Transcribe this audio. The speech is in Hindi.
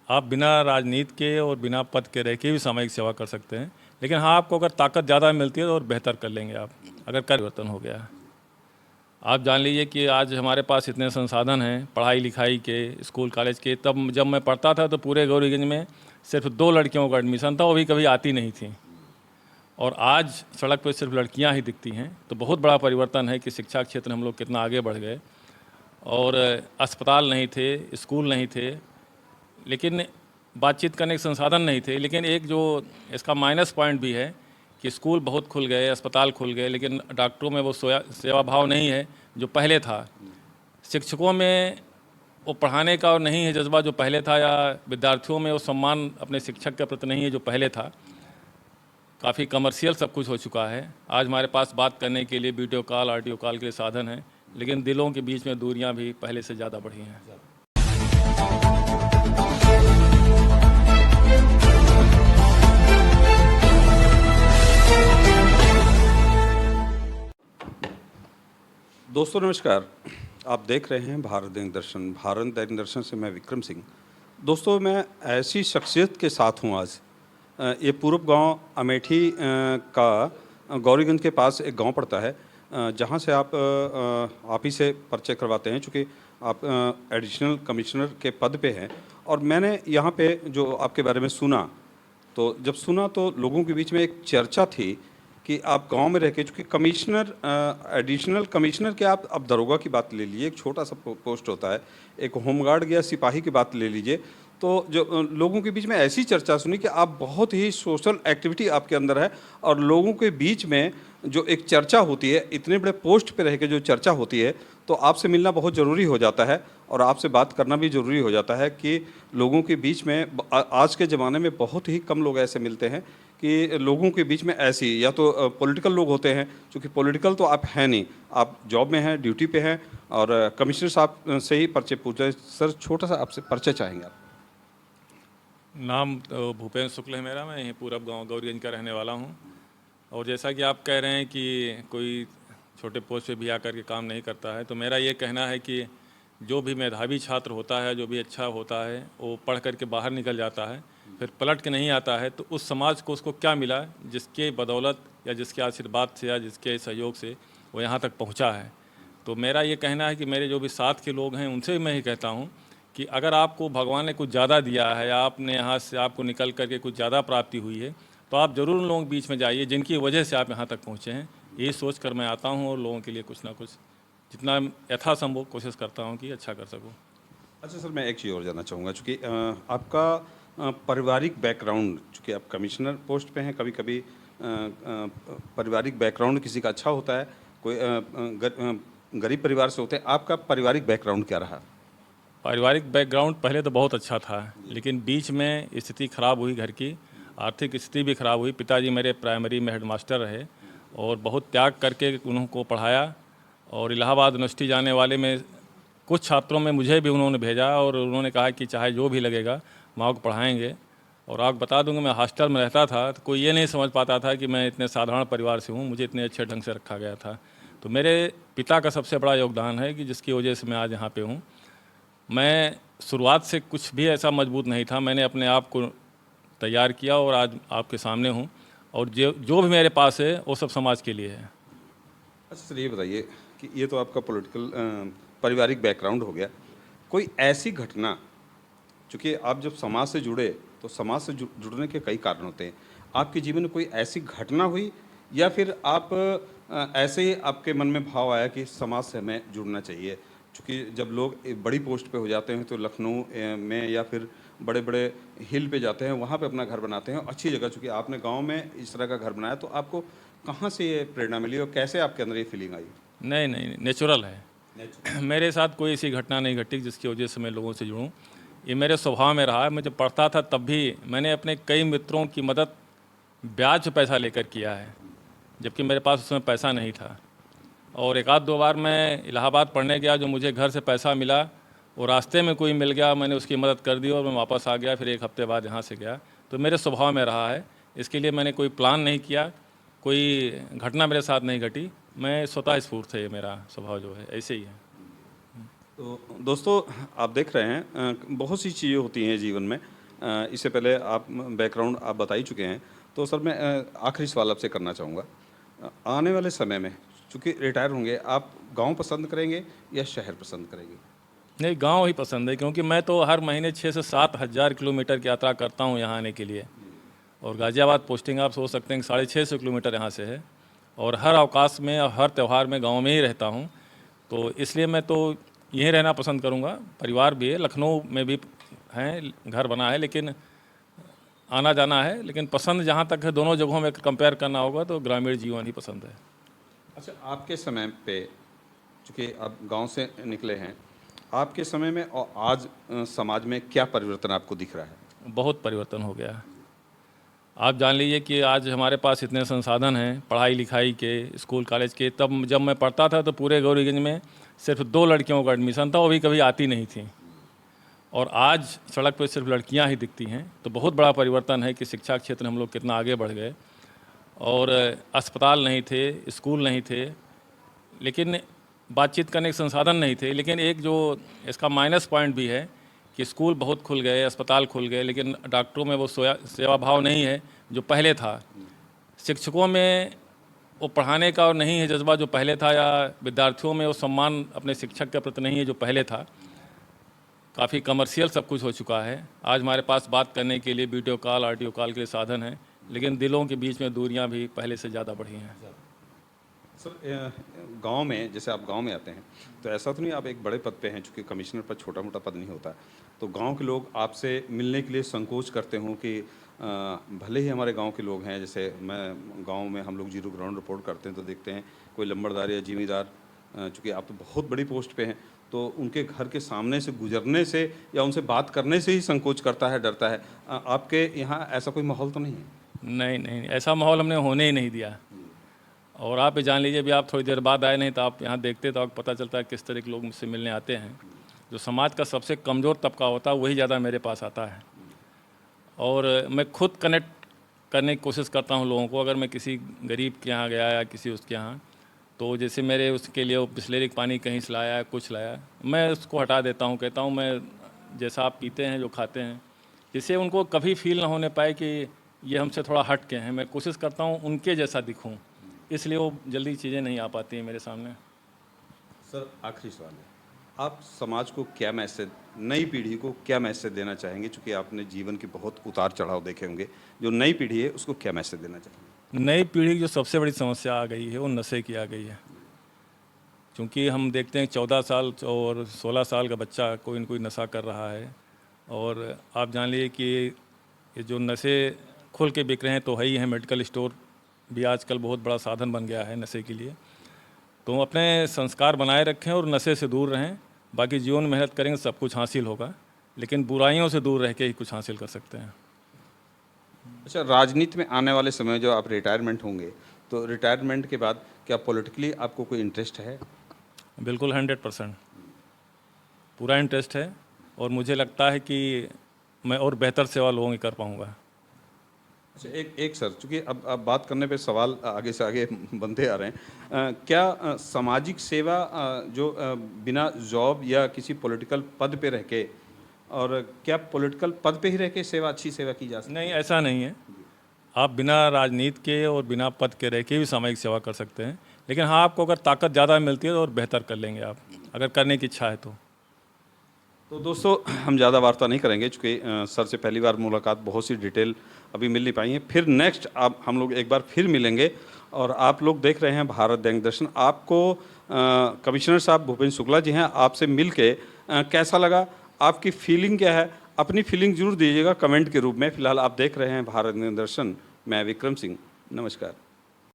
आप बिना राजनीति के और बिना पद के रह के भी सामाजिक सेवा कर सकते हैं, लेकिन हाँ, आपको अगर ताकत ज़्यादा मिलती है तो और बेहतर कर लेंगे आप, अगर परिवर्तन हो गया। आप जान लीजिए कि आज हमारे पास इतने संसाधन हैं पढ़ाई लिखाई के, स्कूल कॉलेज के। तब जब मैं पढ़ता था तो पूरे गौरीगंज में सिर्फ 2 लड़कियों का एडमिशन था, वो भी कभी आती नहीं थी, और आज सड़क पर सिर्फ लड़कियां ही दिखती हैं। तो बहुत बड़ा परिवर्तन है कि शिक्षा क्षेत्र में हम लोग कितना आगे बढ़ गए। और अस्पताल नहीं थे, स्कूल नहीं थे, लेकिन बातचीत करने के संसाधन नहीं थे। लेकिन एक जो इसका माइनस पॉइंट भी है कि स्कूल बहुत खुल गए, अस्पताल खुल गए, लेकिन डॉक्टरों में वो सेवा भाव नहीं है जो पहले था। शिक्षकों में वो पढ़ाने का और नहीं है जज्बा जो पहले था, या विद्यार्थियों में वो सम्मान अपने शिक्षक के प्रति नहीं है जो पहले था। काफ़ी कमर्शियल सब कुछ हो चुका है। आज हमारे पास बात करने के लिए वीडियो कॉल, ऑडियो कॉल के साधन हैं, लेकिन दिलों के बीच में दूरियां भी पहले से ज़्यादा बढ़ी हैं। दोस्तों नमस्कार, आप देख रहे हैं भारत दैनिक दर्शन। भारत दैनिक दर्शन से मैं विक्रम सिंह। दोस्तों मैं ऐसी शख्सियत के साथ हूँ आज। ये पूर्व गांव अमेठी का गौरीगंज के पास एक गांव पड़ता है, जहां से आप ही से परिचय करवाते हैं, चूँकि आप एडिशनल कमिश्नर के पद पे हैं। और मैंने यहाँ पे जो आपके बारे में सुना, तो जब सुना तो लोगों के बीच में एक चर्चा थी कि आप गांव में रह के, चूँकि कमिश्नर एडिशनल कमिश्नर के आप दरोगा की बात ले लीजिए, एक छोटा सा पोस्ट होता है, एक होमगार्ड या सिपाही की बात ले लीजिए, तो जो लोगों के बीच में ऐसी चर्चा सुनी कि आप बहुत ही सोशल एक्टिविटी आपके अंदर है, और लोगों के बीच में जो एक चर्चा होती है, इतने बड़े पोस्ट पे रह के जो चर्चा होती है, तो आपसे मिलना बहुत ज़रूरी हो जाता है और आपसे बात करना भी ज़रूरी हो जाता है कि लोगों के बीच में आज के ज़माने में बहुत ही कम लोग ऐसे मिलते हैं कि लोगों के बीच में ऐसी, या तो पॉलिटिकल लोग होते हैं, क्योंकि पॉलिटिकल तो आप हैं नहीं, आप जॉब में हैं, ड्यूटी पे हैं, और कमिश्नर साहब से ही परिचय पूछे। सर छोटा सा आपसे परिचय चाहेंगे आप। नाम तो भूपेंद्र शुक्ल है मेरा, मैं यहीं पूरब गांव गौरीगंज का रहने वाला हूं। और जैसा कि आप कह रहे हैं कि कोई छोटे पोस्ट पे भी आकर के काम नहीं करता है, तो मेरा ये कहना है कि जो भी मेधावी छात्र होता है, जो भी अच्छा होता है, वो पढ़ कर के बाहर निकल जाता है, फिर पलट के नहीं आता है, तो उस समाज को उसको क्या मिला जिसके बदौलत या जिसके आशीर्वाद से या जिसके सहयोग से वो यहाँ तक पहुँचा है। तो मेरा ये कहना है कि मेरे जो भी साथ के लोग हैं उनसे भी मैं ही कहता हूँ कि अगर आपको भगवान ने कुछ ज़्यादा दिया है, या आपने यहाँ से आपको निकल करके कुछ ज़्यादा प्राप्ति हुई है, तो आप ज़रूर उन लोगों के बीच में जाइए जिनकी वजह से आप यहाँ तक पहुँचे हैं। ये सोच कर मैं आता हूँ और लोगों के लिए कुछ ना कुछ जितना यथासंभव कोशिश करता हूँ कि अच्छा कर सकूँ। अच्छा सर, मैं एक चीज़ और जानना चाहूँगा, चूँकि आपका पारिवारिक बैकग्राउंड, चूँकि आप कमिश्नर पोस्ट पे हैं, कभी कभी पारिवारिक बैकग्राउंड किसी का अच्छा होता है, कोई गरीब परिवार से होते हैं, आपका पारिवारिक बैकग्राउंड क्या रहा? पारिवारिक बैकग्राउंड पहले तो बहुत अच्छा था, लेकिन बीच में स्थिति खराब हुई, घर की आर्थिक स्थिति भी खराब हुई। पिताजी मेरे प्राइमरी में हेडमास्टर रहे और बहुत त्याग करके उनको पढ़ाया, और इलाहाबाद यूनिवर्सिटी जाने वाले में कुछ छात्रों में मुझे भी उन्होंने भेजा, और उन्होंने कहा कि चाहे जो भी लगेगा वहाँ को पढ़ाएंगे। और आपको बता दूंगा, मैं हॉस्टल में रहता था तो कोई ये नहीं समझ पाता था कि मैं इतने साधारण परिवार से हूँ, मुझे इतने अच्छे ढंग से रखा गया था। तो मेरे पिता का सबसे बड़ा योगदान है कि जिसकी वजह से मैं आज यहाँ पे हूँ। मैं शुरुआत से कुछ भी ऐसा मजबूत नहीं था, मैंने अपने आप को तैयार किया और आज आपके सामने हूँ, और जो भी मेरे पास है वो सब समाज के लिए है। अच्छा सर, ये बताइए कि ये तो आपका पॉलिटिकल पारिवारिक बैकग्राउंड हो गया, कोई ऐसी घटना, चूँकि आप जब समाज से जुड़े तो समाज से जुड़ने के कई कारण होते हैं, आपके जीवन में कोई ऐसी घटना हुई, या फिर आप ऐसे ही आपके मन में भाव आया कि समाज से हमें जुड़ना चाहिए? चूँकि जब लोग एक बड़ी पोस्ट पे हो जाते हैं तो लखनऊ में या फिर बड़े बड़े हिल पे जाते हैं, वहाँ पे अपना घर बनाते हैं, अच्छी जगह। चूँकि आपने गांव में इस तरह का घर बनाया, तो आपको कहाँ से ये प्रेरणा मिली और कैसे आपके अंदर ये फीलिंग आई? नहीं नहीं, नेचुरल है। मेरे साथ कोई ऐसी घटना नहीं घटी जिसकी वजह से मैं लोगों से जुड़ूं। ये मेरे स्वभाव में रहा है। मैं जब पढ़ता था तब भी मैंने अपने कई मित्रों की मदद ब्याज पे पैसा लेकर किया है, जबकि मेरे पास उसमें पैसा नहीं था। और एक आध दो बार मैं इलाहाबाद पढ़ने गया, जो मुझे घर से पैसा मिला वो रास्ते में कोई मिल गया, मैंने उसकी मदद कर दी और मैं वापस आ गया, फिर एक हफ्ते बाद यहाँ से गया। तो मेरे स्वभाव में रहा है, इसके लिए मैंने कोई प्लान नहीं किया, कोई घटना मेरे साथ नहीं घटी। मैं स्वतः स्फूर्त है, ये मेरा स्वभाव जो है ऐसे ही है। तो दोस्तों आप देख रहे हैं बहुत सी चीज़ें होती हैं जीवन में। इससे पहले आप बैकग्राउंड आप बता ही चुके हैं। तो सर मैं आखिरी सवाल आपसे करना चाहूँगा। आने वाले समय में चूँकि रिटायर होंगे, आप गाँव पसंद करेंगे या शहर पसंद करेंगे? नहीं, गांव ही पसंद है, क्योंकि मैं तो हर महीने 6 से 7 हज़ार किलोमीटर की यात्रा करता हूं यहाँ आने के लिए। और गाज़ियाबाद पोस्टिंग आप सोच सकते हैं कि 650 किलोमीटर यहाँ से है। और हर अवकाश में और हर त्यौहार में गांव में ही रहता हूं। तो इसलिए मैं तो यहीं रहना पसंद करूंगा। परिवार भी है, लखनऊ में भी हैं, घर बना है, लेकिन आना जाना है। लेकिन पसंद जहाँ तक है, दोनों जगहों में कंपेयर करना होगा तो ग्रामीण जीवन ही पसंद है। अच्छा, आपके समय पे चूँकि आप गांव से निकले हैं, आपके समय में और आज समाज में क्या परिवर्तन आपको दिख रहा है? बहुत परिवर्तन हो गया है। आप जान लीजिए कि आज हमारे पास इतने संसाधन हैं पढ़ाई लिखाई के, स्कूल कॉलेज के। तब जब मैं पढ़ता था तो पूरे गौरीगंज में सिर्फ 2 लड़कियों का एडमिशन था, वो भी कभी आती नहीं थी। और आज सड़क पर सिर्फ लड़कियां ही दिखती हैं। तो बहुत बड़ा परिवर्तन है कि शिक्षा क्षेत्र में हम लोग कितना आगे बढ़ गए। और अस्पताल नहीं थे, स्कूल नहीं थे, लेकिन बातचीत करने के संसाधन नहीं थे। लेकिन एक जो इसका माइनस पॉइंट भी है कि स्कूल बहुत खुल गए, अस्पताल खुल गए, लेकिन डॉक्टरों में वो सेवा भाव नहीं है जो पहले था। शिक्षकों में वो पढ़ाने का और नहीं है जज्बा जो पहले था, या विद्यार्थियों में वो सम्मान अपने शिक्षक के प्रति नहीं है जो पहले था। काफ़ी कमर्शियल सब कुछ हो चुका है। आज हमारे पास बात करने के लिए वीडियो कॉल, ऑडियो कॉल के लिए साधन हैं, लेकिन दिलों के बीच में दूरियां भी पहले से ज़्यादा बढ़ी हैं। सर गांव में जैसे आप गांव में आते हैं तो ऐसा तो नहीं आप एक बड़े पद पे हैं, चूँकि कमिश्नर पर छोटा मोटा पद नहीं होता, तो गांव के लोग आपसे मिलने के लिए संकोच करते हों कि भले ही हमारे गांव के लोग हैं, जैसे मैं गांव में हम लोग जीरो ग्राउंड रिपोर्ट करते हैं तो देखते हैं कोई लंबड़दार या जिमीदार, चूँकि आप तो बहुत बड़ी पोस्ट पे हैं, तो उनके घर के सामने से गुजरने से या उनसे बात करने से ही संकोच करता है, डरता है। आपके यहाँ ऐसा कोई माहौल तो नहीं है? नहीं नहीं, ऐसा माहौल हमने होने ही नहीं दिया। और आप ये जान लीजिए, अभी आप थोड़ी देर बाद आए नहीं तो आप यहाँ देखते तो आपको पता चलता है किस तरह के लोग मुझसे मिलने आते हैं। जो समाज का सबसे कमज़ोर तबका होता है वही ज़्यादा मेरे पास आता है। और मैं खुद कनेक्ट करने की कोशिश करता हूँ लोगों को। अगर मैं किसी गरीब के यहाँ गया या किसी उसके यहाँ, तो जैसे मेरे उसके लिए वो बिस्लेरी का पानी कहीं से लाया, कुछ लाया, मैं उसको हटा देता हूँ। कहता हूँ मैं जैसा आप पीते हैं, जो खाते हैं, जिससे उनको कभी फील ना होने पाए कि ये हमसे थोड़ा हट के हैं। मैं कोशिश करता हूँ उनके जैसा दिखूँ, इसलिए वो जल्दी चीज़ें नहीं आ पाती हैं मेरे सामने। सर आखिरी सवाल है, आप समाज को क्या मैसेज, नई पीढ़ी को क्या मैसेज देना चाहेंगे? चूँकि आपने जीवन के बहुत उतार चढ़ाव देखे होंगे, जो नई पीढ़ी है उसको क्या मैसेज देना चाहेंगे? नई पीढ़ी की जो सबसे बड़ी समस्या आ गई है वो नशे की आ गई है। क्योंकि हम देखते हैं 14 साल और 16 साल का बच्चा कोई न कोई नशा कर रहा है। और आप जान लीजिए कि ये जो नशे खुल के बिक रहे हैं तो है ही हैं। मेडिकल स्टोर भी आजकल बहुत बड़ा साधन बन गया है नशे के लिए। तो अपने संस्कार बनाए रखें और नशे से दूर रहें। बाकी जीवन में मेहनत करेंगे सब कुछ हासिल होगा, लेकिन बुराइयों से दूर रह के ही कुछ हासिल कर सकते हैं। अच्छा, राजनीति में आने वाले समय जो आप रिटायरमेंट होंगे, तो रिटायरमेंट के बाद क्या पॉलिटिकली आपको कोई इंटरेस्ट है? बिल्कुल 100% पूरा इंटरेस्ट है। और मुझे लगता है कि मैं और बेहतर सेवा लोगों की कर पाऊँगा। अच्छा, एक सर, चूँकि अब बात करने पे सवाल आगे से आगे बनते आ रहे हैं। क्या सामाजिक सेवा जो बिना जॉब या किसी पॉलिटिकल पद पे रह के, और क्या पॉलिटिकल पद पे ही रह के सेवा, अच्छी सेवा की जा सकती है? नहीं, ऐसा नहीं है। आप बिना राजनीति के और बिना पद के रह के भी सामाजिक सेवा कर सकते हैं। लेकिन हाँ, आपको अगर ताकत ज़्यादा मिलती है तो और बेहतर कर लेंगे आप, अगर करने की इच्छा है तो। तो दोस्तों हम ज़्यादा वार्ता नहीं करेंगे, चूँकि सर से पहली बार मुलाकात, बहुत सी डिटेल अभी मिल नहीं पाई है। फिर नेक्स्ट आप हम लोग एक बार फिर मिलेंगे। और आप लोग देख रहे हैं भारत दैनिक दर्शन। आपको कमिश्नर साहब भूपेंद्र शुक्ला जी हैं, आपसे मिल के कैसा लगा, आपकी फीलिंग क्या है? अपनी फीलिंग जरूर दीजिएगा कमेंट के रूप में। फिलहाल आप देख रहे हैं भारत दैनिक दर्शन। मैं विक्रम सिंह, नमस्कार।